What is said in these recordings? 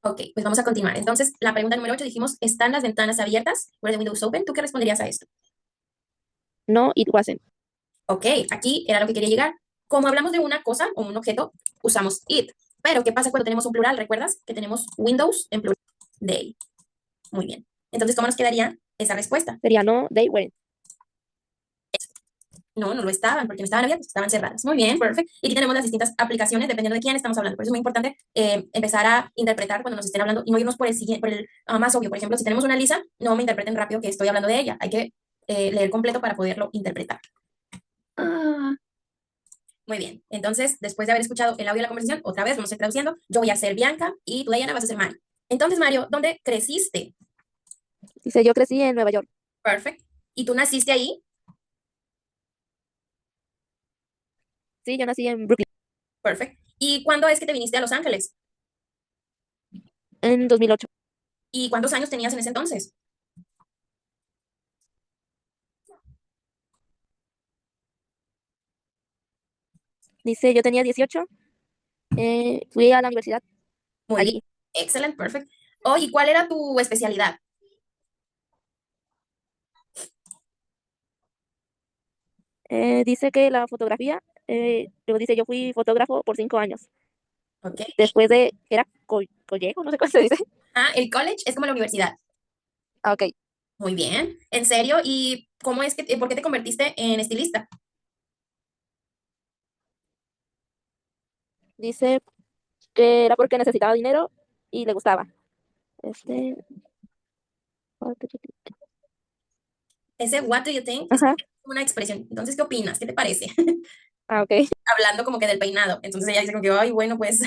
Ok, pues vamos a continuar. Entonces, la pregunta número 8 dijimos, ¿están las ventanas abiertas? ¿Were the windows open? ¿Tú qué responderías a esto? No, it wasn't. Ok, aquí era lo que quería llegar. Como hablamos de una cosa o un objeto, usamos it. Pero, ¿qué pasa cuando tenemos un plural? ¿Recuerdas que tenemos windows en plural? They. Muy bien. Entonces, ¿cómo nos quedaría esa respuesta? Sería no, they weren't. No, no lo estaban, porque no estaban abiertas, estaban cerradas. Muy bien, perfecto. Y aquí tenemos las distintas aplicaciones dependiendo de quién estamos hablando. Por eso es muy importante empezar a interpretar cuando nos estén hablando y no irnos por el siguiente, por el más obvio. Por ejemplo, si tenemos una Lisa, no me interpreten rápido que estoy hablando de ella. Hay que leer completo para poderlo interpretar. Ah, muy bien. Entonces, después de haber escuchado el audio de la conversación, otra vez vamos a ir traduciendo. Yo voy a ser Bianca y tú, Diana, vas a ser Mario. Entonces, Mario, ¿dónde creciste? Dice, yo crecí en Nueva York. Perfect. ¿Y tú naciste ahí? Sí, yo nací en Brooklyn Perfect. ¿Y cuándo es que te viniste a Los Ángeles? en 2008. ¿Y cuántos años tenías en ese entonces? Dice, yo tenía 18. Fui a la universidad Muy bien. allí. Excelente, perfect. Oh, ¿y cuál era tu especialidad? Dice que la fotografía, luego dice, yo fui fotógrafo por 5 años. Ok. Después de, era collego, no sé cómo se dice. Ah, el college es como la universidad. Ah, ok. Muy bien. ¿En serio? ¿Y cómo es que, por qué te convertiste en estilista? Dice que era porque necesitaba dinero y le gustaba. Este, Ese what do you think es ajá. una expresión. Entonces, ¿qué opinas? ¿Qué te parece? Ah, ok. Hablando como que del peinado. Entonces ella dice como que, ay, bueno, pues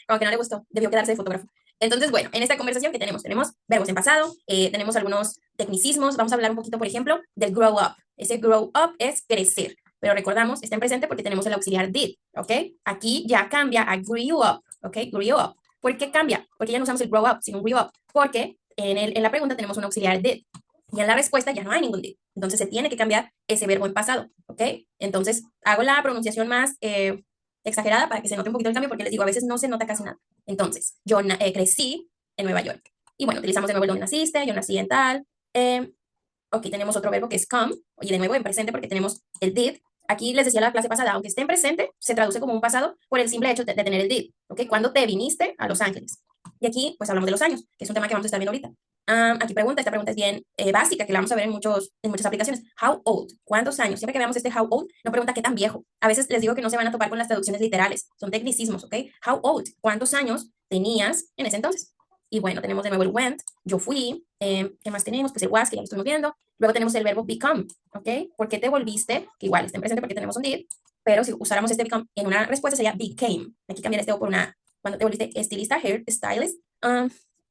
como que no le gustó, debió quedarse de fotógrafo. Entonces, bueno, en esta conversación que tenemos verbos en pasado, tenemos algunos tecnicismos, vamos a hablar un poquito, por ejemplo, del grow up. Ese grow up es crecer, pero recordamos, está en presente porque tenemos el auxiliar did, ¿ok? Aquí ya cambia a grew up, ¿ok? Grew up. ¿Por qué cambia? Porque ya no usamos el grow up, sino grew up, porque en la pregunta tenemos un auxiliar did y en la respuesta ya no hay ningún did. Entonces se tiene que cambiar ese verbo en pasado, ¿ok? Entonces hago la pronunciación más exagerada para que se note un poquito el cambio, porque les digo, a veces no se nota casi nada. Entonces, yo crecí en Nueva York. Y bueno, utilizamos de nuevo el donde naciste, yo nací en tal. Eh, ok, tenemos otro verbo que es come, y de nuevo en presente porque tenemos el did. Aquí les decía la clase pasada, aunque esté en presente, se traduce como un pasado por el simple hecho de tener el did. ¿Ok? Cuando te viniste a Los Ángeles. Y aquí, pues hablamos de los años, que es un tema que vamos a estar viendo ahorita. Aquí pregunta, esta pregunta es bien básica, que la vamos a ver en muchas aplicaciones. How old? ¿Cuántos años? Siempre que veamos este how old, no pregunta qué tan viejo. A veces les digo que no se van a topar con las traducciones literales, son tecnicismos, ¿ok? How old? ¿Cuántos años tenías en ese entonces? Y bueno, tenemos de nuevo el went, yo fui. ¿Qué más tenemos? Pues el was, que ya lo estuvimos viendo. Luego tenemos el verbo become, ¿ok? ¿Por qué te volviste? Que igual está en presente porque tenemos un did, pero si usáramos este become en una respuesta sería became. Aquí cambiar este o por una, cuando te volviste estilista, hair stylist.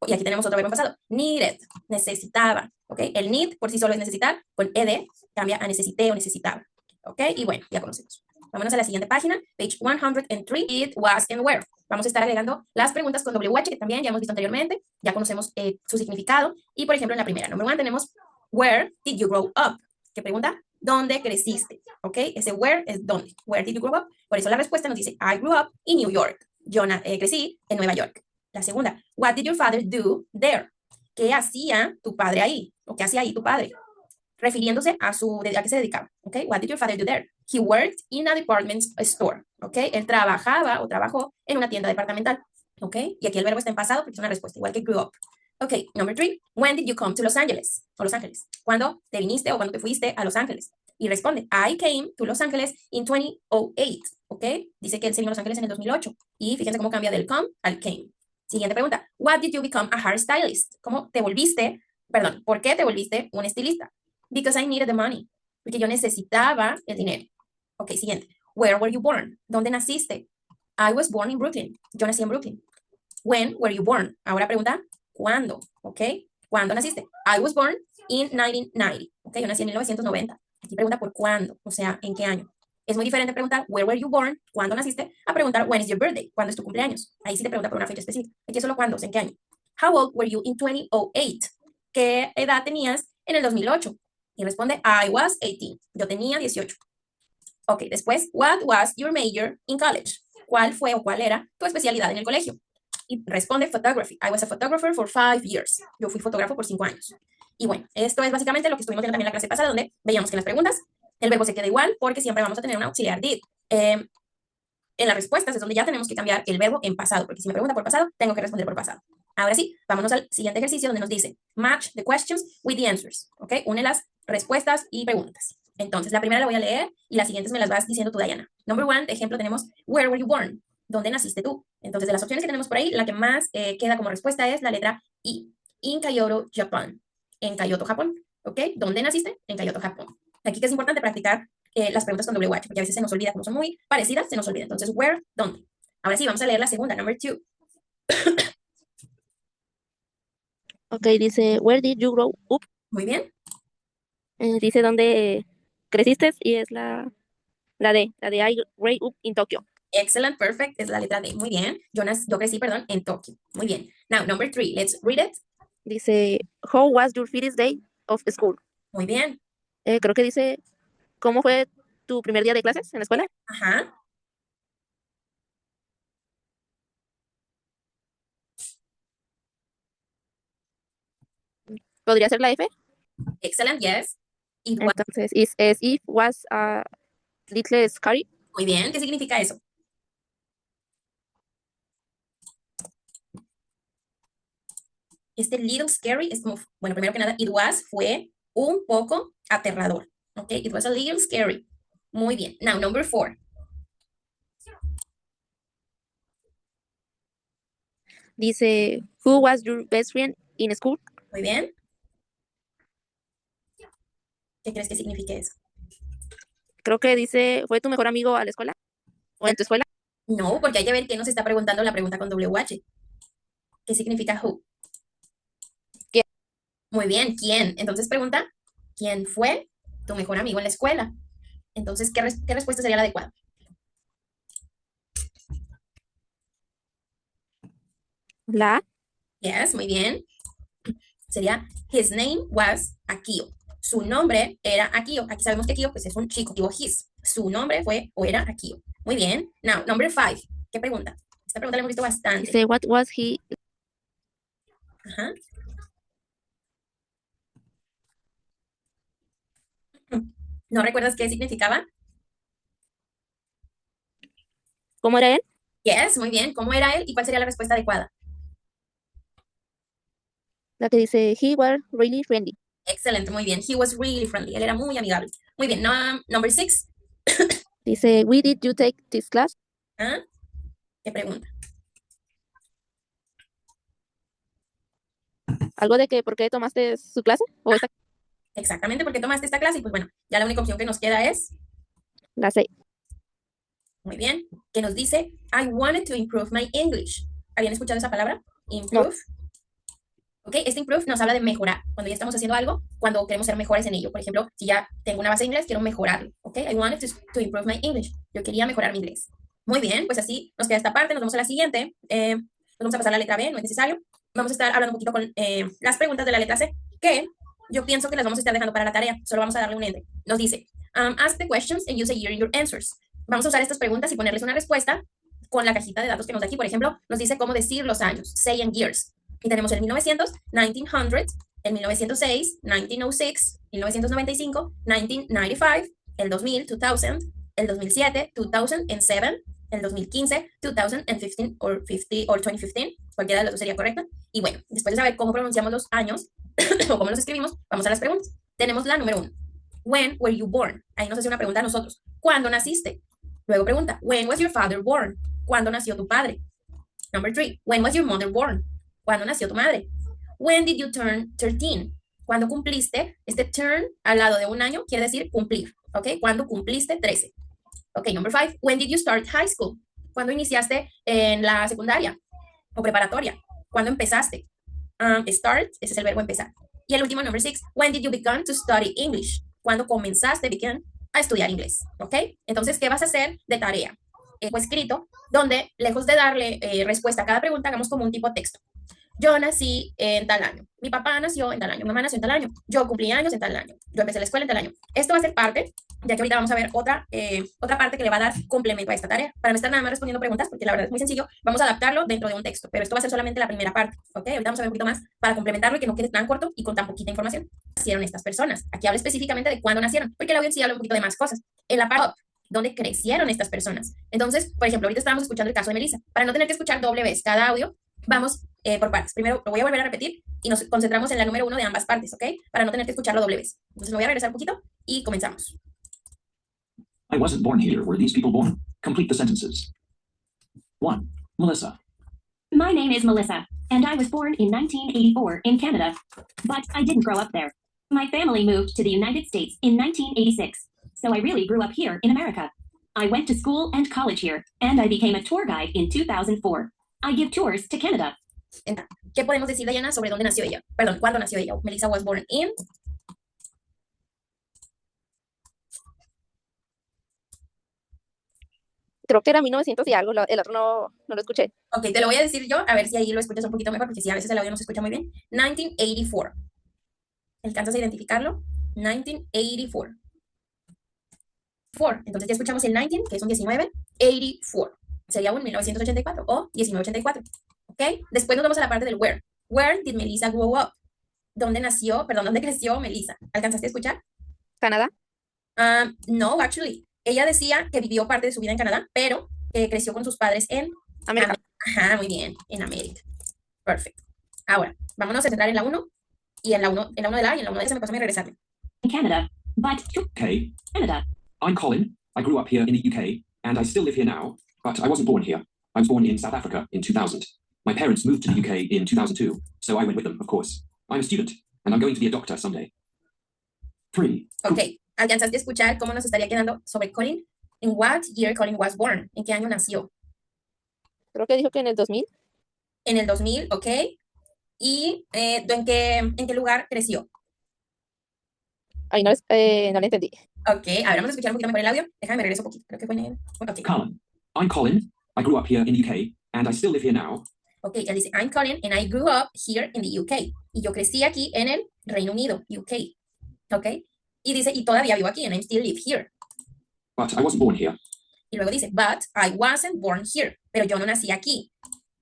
Y aquí tenemos otro verbo en pasado, needed, necesitaba, ¿ok? El need por sí solo es necesitar, con ed cambia a necesité o necesitaba, ¿ok? Y bueno, ya conocemos. Vámonos a la siguiente página, page 103, it, was, and where. Vamos a estar agregando las preguntas con WH, que también ya hemos visto anteriormente, ya conocemos su significado. Y por ejemplo, en la primera, número 1, tenemos, where did you grow up? ¿Qué pregunta? ¿Dónde creciste? ¿Ok? Ese where es dónde. Where did you grow up? Por eso la respuesta nos dice, I grew up in New York. Yo crecí en Nueva York. La segunda, what did your father do there? ¿Qué hacía tu padre ahí? ¿O qué hacía ahí tu padre? Refiriéndose a qué se dedicaba. ¿Ok? What did your father do there? He worked in a department store. ¿Ok? Él trabajaba o trabajó en una tienda departamental. ¿Ok? Y aquí el verbo está en pasado porque es una respuesta, igual que grew up. Ok, number 3. When did you come to Los Angeles? O Los Ángeles. ¿Cuándo te viniste o cuándo te fuiste a Los Ángeles? Y responde, I came to Los Ángeles in 2008. ¿Ok? Dice que él se vino a Los Ángeles en el 2008. Y fíjense cómo cambia del come al came. Siguiente pregunta. What did you become a hairstylist? ¿Cómo te volviste, perdón, por qué te volviste un estilista? Because I needed the money. Porque yo necesitaba el dinero. Ok, siguiente. Where were you born? ¿Dónde naciste? I was born in Brooklyn. Yo nací en Brooklyn. When were you born? Ahora pregunta, ¿cuándo? ¿Ok? ¿Cuándo naciste? I was born in 1990. ¿Ok? Yo nací en 1990. Aquí pregunta por cuándo, o sea, ¿en qué año? Es muy diferente preguntar, where were you born? ¿Cuándo naciste? A preguntar, when is your birthday? ¿Cuándo es tu cumpleaños? Ahí sí te pregunta por una fecha específica. Aquí es solo cuándo, ¿en qué año? How old were you in 2008? ¿Qué edad tenías en el 2008? Y responde, I was 18. Yo tenía 18. Ok, después, what was your major in college? ¿Cuál fue o cuál era tu especialidad en el colegio? Y responde photography. I was a photographer for 5 years. Yo fui fotógrafo por 5 años. Y bueno, esto es básicamente lo que estuvimos viendo también en la clase pasada, donde veíamos que en las preguntas el verbo se queda igual porque siempre vamos a tener un auxiliar did. En las respuestas es donde ya tenemos que cambiar el verbo en pasado, porque si me pregunta por pasado, tengo que responder por pasado. Ahora sí, vámonos al siguiente ejercicio donde nos dice match the questions with the answers, ¿ok? Une las respuestas y preguntas. Entonces, la primera la voy a leer y las siguientes me las vas diciendo tú, Diana. Number one, de ejemplo, tenemos where were you born? ¿Dónde naciste tú? Entonces, de las opciones que tenemos por ahí, la que más queda como respuesta es la letra I. In Kyoto, Japón. En Kyoto, Japón. ¿Ok? ¿Dónde naciste? En Kyoto, Japón. Aquí que es importante practicar las preguntas con WH, porque a veces se nos olvida, como son muy parecidas, se nos olvida. Entonces, where, ¿dónde? Ahora sí, vamos a leer la segunda, number two. Ok, dice, where did you grow up? Muy bien. Dice dónde creciste y es la de I grew up in Tokyo. Excellent, perfect, es la letra D. Muy bien. Yo crecí, perdón, en Tokio. Muy bien. Now, number three, let's read it. Dice, how was your first day of school? Muy bien. Creo que dice, ¿cómo fue tu primer día de clases en la escuela? Ajá. ¿Podría ser la F? Excellent, yes. It was. Entonces, es if was a little scary. Muy bien. ¿Qué significa eso? Este little scary es como, bueno, primero que nada, it was fue un poco aterrador. Ok, it was a little scary. Muy bien. Now, number four. Dice, who was your best friend in school? Muy bien. ¿Qué crees que signifique eso? Creo que dice, ¿fue tu mejor amigo a la escuela? ¿O en tu escuela? No, porque hay que ver qué nos está preguntando la pregunta con WH. ¿Qué significa who? ¿Quién? Muy bien, ¿quién? Entonces pregunta, ¿quién fue tu mejor amigo en la escuela? Entonces, ¿qué respuesta sería la adecuada? La. Yes, muy bien. Sería, his name was Akio. Su nombre era Akio. Aquí sabemos que Akio pues, es un chico, digo his. Su nombre fue o era Akio. Muy bien. Now, number five. ¿Qué pregunta? Esta pregunta la hemos visto bastante. Dice, what was he? Ajá. ¿No recuerdas qué significaba? ¿Cómo era él? Yes, muy bien. ¿Cómo era él y cuál sería la respuesta adecuada? La que dice, he was really friendly. Excelente, muy bien. He was really friendly. Él era muy amigable. Muy bien. No, number six. Dice, we did you take this class? ¿Ah? ¿Qué pregunta? ¿Algo de que por qué tomaste su clase? ¿O esta? Exactamente, porque tomaste esta clase y pues bueno, ya la única opción que nos queda es, La C. muy bien, que nos dice, I wanted to improve my English. ¿Habían escuchado esa palabra? No. Improve. ¿Ok? Este improve nos habla de mejorar. Cuando ya estamos haciendo algo, cuando queremos ser mejores en ello. Por ejemplo, si ya tengo una base de inglés, quiero mejorarlo. ¿Ok? I wanted to improve my English. Yo quería mejorar mi inglés. Muy bien, pues así nos queda esta parte. Nos vamos a la siguiente. Nos vamos a pasar a la letra B, no es necesario. Vamos a estar hablando un poquito con las preguntas de la letra C, que yo pienso que las vamos a estar dejando para la tarea. Solo vamos a darle un enter. Nos dice, ask the questions and use a year in your answers. Vamos a usar estas preguntas y ponerles una respuesta con la cajita de datos que nos da aquí. Por ejemplo, nos dice cómo decir los años, say and years. Y tenemos el 1900, 1900, el 1906, 1906, 1995, 1995, el 2000, 2000, el 2007, 2007, el 2015, 2015 or 50 or 2015, cualquiera de los dos sería correcta. Y bueno, después de saber cómo pronunciamos los años o cómo los escribimos, vamos a las preguntas. Tenemos la número 1. When were you born? Ahí nos hace una pregunta a nosotros. ¿Cuándo naciste? Luego pregunta, when was your father born? ¿Cuándo nació tu padre? Number 3, when was your mother born? ¿Cuándo nació tu madre? When did you turn 13? ¿Cuándo cumpliste? Este turn al lado de un año quiere decir cumplir, ¿ok? ¿Cuándo cumpliste 13? Ok, number 5, when did you start high school? ¿Cuándo iniciaste en la secundaria o preparatoria? ¿Cuándo empezaste? Start, ese es el verbo empezar. Y el último, number 6, when did you begin to study English? ¿Cuándo comenzaste, begin, a estudiar inglés? ¿Ok? Entonces, ¿qué vas a hacer de tarea? Escrito, donde lejos de darle respuesta a cada pregunta, hagamos como un tipo texto. yo nací en tal año, mi papá nació en tal año, mi mamá nació en tal año, yo cumplí años en tal año, yo empecé la escuela en tal año. Esto va a ser parte, ya que ahorita vamos a ver otra parte que le va a dar complemento a esta tarea. Para no estar nada más respondiendo preguntas, porque la verdad es muy sencillo, vamos a adaptarlo dentro de un texto, pero esto va a ser solamente la primera parte, ¿ok? Ahorita vamos a ver un poquito más para complementarlo y que no quede tan corto y con tan poquita información. Nacieron estas personas. Aquí habla específicamente de cuándo nacieron, porque la audiencia habla un poquito de más cosas. En la parte donde crecieron estas personas. Entonces, por ejemplo, ahorita estábamos escuchando el caso de Melissa. Para no tener que escuchar doble vez cada audio, vamos por partes. Primero lo voy a volver a repetir y nos concentramos en la número 1 de ambas partes, ¿ok? Para no tener que escucharlo doble vez. Entonces me voy a regresar un poquito y comenzamos. I wasn't born here. Were these people born? Complete the sentences. 1. Melissa. My name is Melissa, and I was born in 1984 in Canada, but I didn't grow up there. My family moved to the United States in 1986, so I really grew up here in America. I went to school and college here, and I became a tour guide in 2004. I give tours to Canada. ¿Qué podemos decir, Diana, sobre dónde nació ella? Perdón, ¿cuándo nació ella? Melissa was born in. Creo que era 1900 y algo, el otro no lo escuché. Ok, te lo voy a decir yo, a ver si ahí lo escuchas un poquito mejor, porque si a veces el audio no se escucha muy bien. 1984. ¿Alcanzas a identificarlo? 1984. Entonces ya escuchamos el 19, que es un 19, 84. Sería un 1984 o 1984. ¿Ok? Después nos vamos a la parte del where. Where did Melissa grow up? ¿Dónde nació, perdón, dónde creció Melissa? ¿Alcanzaste a escuchar? ¿Canadá? No, actually. Ella decía que vivió parte de su vida en Canadá, pero que creció con sus padres en América. Ajá, muy bien, en América. Perfecto. Ahora, vámonos a centrar en la 1 y en la 1 de la A y en la 1 de esa me pasó a mí regresarme. In Canada, but UK. Canada. I'm Colin. I grew up here in the UK, and I still live here now, but I wasn't born here. I was born in South Africa in 2000. My parents moved to the UK in 2002, so I went with them, of course. I'm a student, and I'm going to be a doctor someday. 3. Ok, ¿alcanzaste a escuchar cómo nos estaría quedando sobre Colin? ¿En what year Colin was born? ¿En qué año nació? Creo que dijo que en el 2000. En el 2000, ok. ¿Y en qué lugar creció? Ay, no le entendí. Ok, a ver, vamos a escuchar un poquito mejor el audio. Déjame, me regreso un poquito. Creo que fue en el... Ok. Colin. I'm Colin. I grew up here in the UK, and I still live here now. Ok, él dice, I'm Colin and I grew up here in the UK. Y yo crecí aquí en el Reino Unido, UK. Ok. Y dice, y todavía vivo aquí, and I still live here. But I wasn't born here. Y luego dice, but I wasn't born here. Pero yo no nací aquí.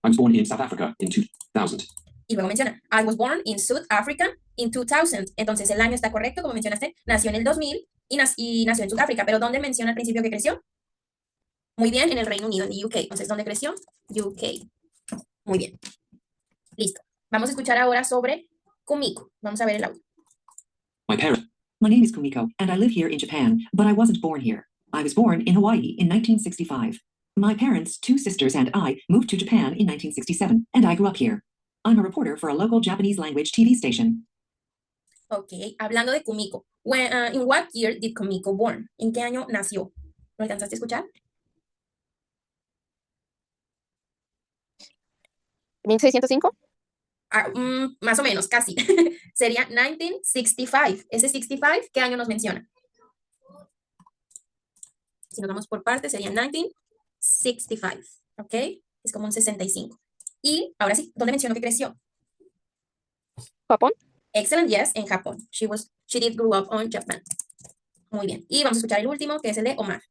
I was born in South Africa in 2000. Y luego menciona, I was born in South Africa in 2000. Entonces el año está correcto, como mencionaste, nació en el 2000 y nació en Sudáfrica. Pero ¿dónde menciona al principio que creció? Muy bien, en el Reino Unido, en el UK. Entonces, ¿dónde creció? UK. Muy bien. Listo. Vamos a escuchar ahora sobre Kumiko. Vamos a ver el audio. My parents. My name is Kumiko, and I live here in Japan, but I wasn't born here. I was born in Hawaii in 1965. My parents, 2 sisters, and I moved to Japan in 1967, and I grew up here. I'm a reporter for a local Japanese language TV station. Ok, hablando de Kumiko. In what year did Kumiko born? ¿En qué año nació? ¿Lo alcanzaste a escuchar? 1605. Más o menos, casi. Sería 1965. Ese 65, ¿qué año nos menciona? Si nos vamos por partes, sería 1965. ¿Ok? Es como un 65. Y ahora sí, ¿dónde mencionó que creció? Japón. Excellent, yes, en Japón. She did grow up on Japan. Muy bien. Y vamos a escuchar el último, que es el de Omar.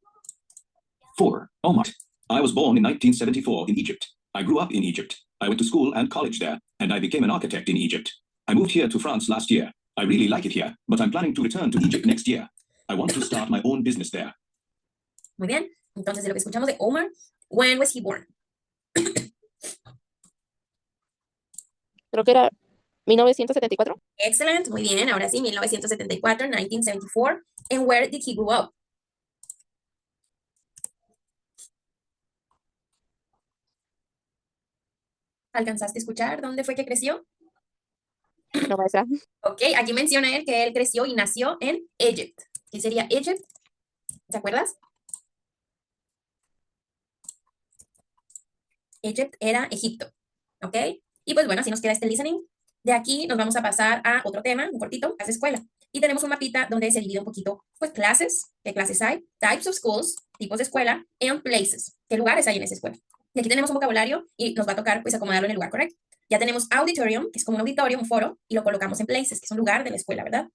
4. Omar. I was born in 1974 in Egypt. I grew up in Egypt. I went to school and college there, and I became an architect in Egypt. I moved here to France last year. I really like it here, but I'm planning to return to Egypt next year. I want to start my own business there. Muy bien. Entonces, de lo que escuchamos de Omar, when was he born? Creo que era 1974. Excellent, muy bien. Ahora sí, 1974, 1974. And where did he grow up? ¿Alcanzaste a escuchar dónde fue que creció? No, maestra. Ok, aquí menciona él que él creció y nació en Egypt. ¿Qué sería Egypt? ¿Te acuerdas? Egypt era Egipto. ¿Ok? Y pues bueno, así nos queda este listening. De aquí nos vamos a pasar a otro tema, un cortito, las escuela. Y tenemos un mapita donde se divide un poquito, pues clases, qué clases hay, types of schools, tipos de escuela, and places, qué lugares hay en esa escuela. Y aquí tenemos un vocabulario y nos va a tocar pues acomodarlo en el lugar correcto. Ya tenemos auditorium, que es como un auditorio, un foro, y lo colocamos en places, que es un lugar de la escuela, ¿verdad?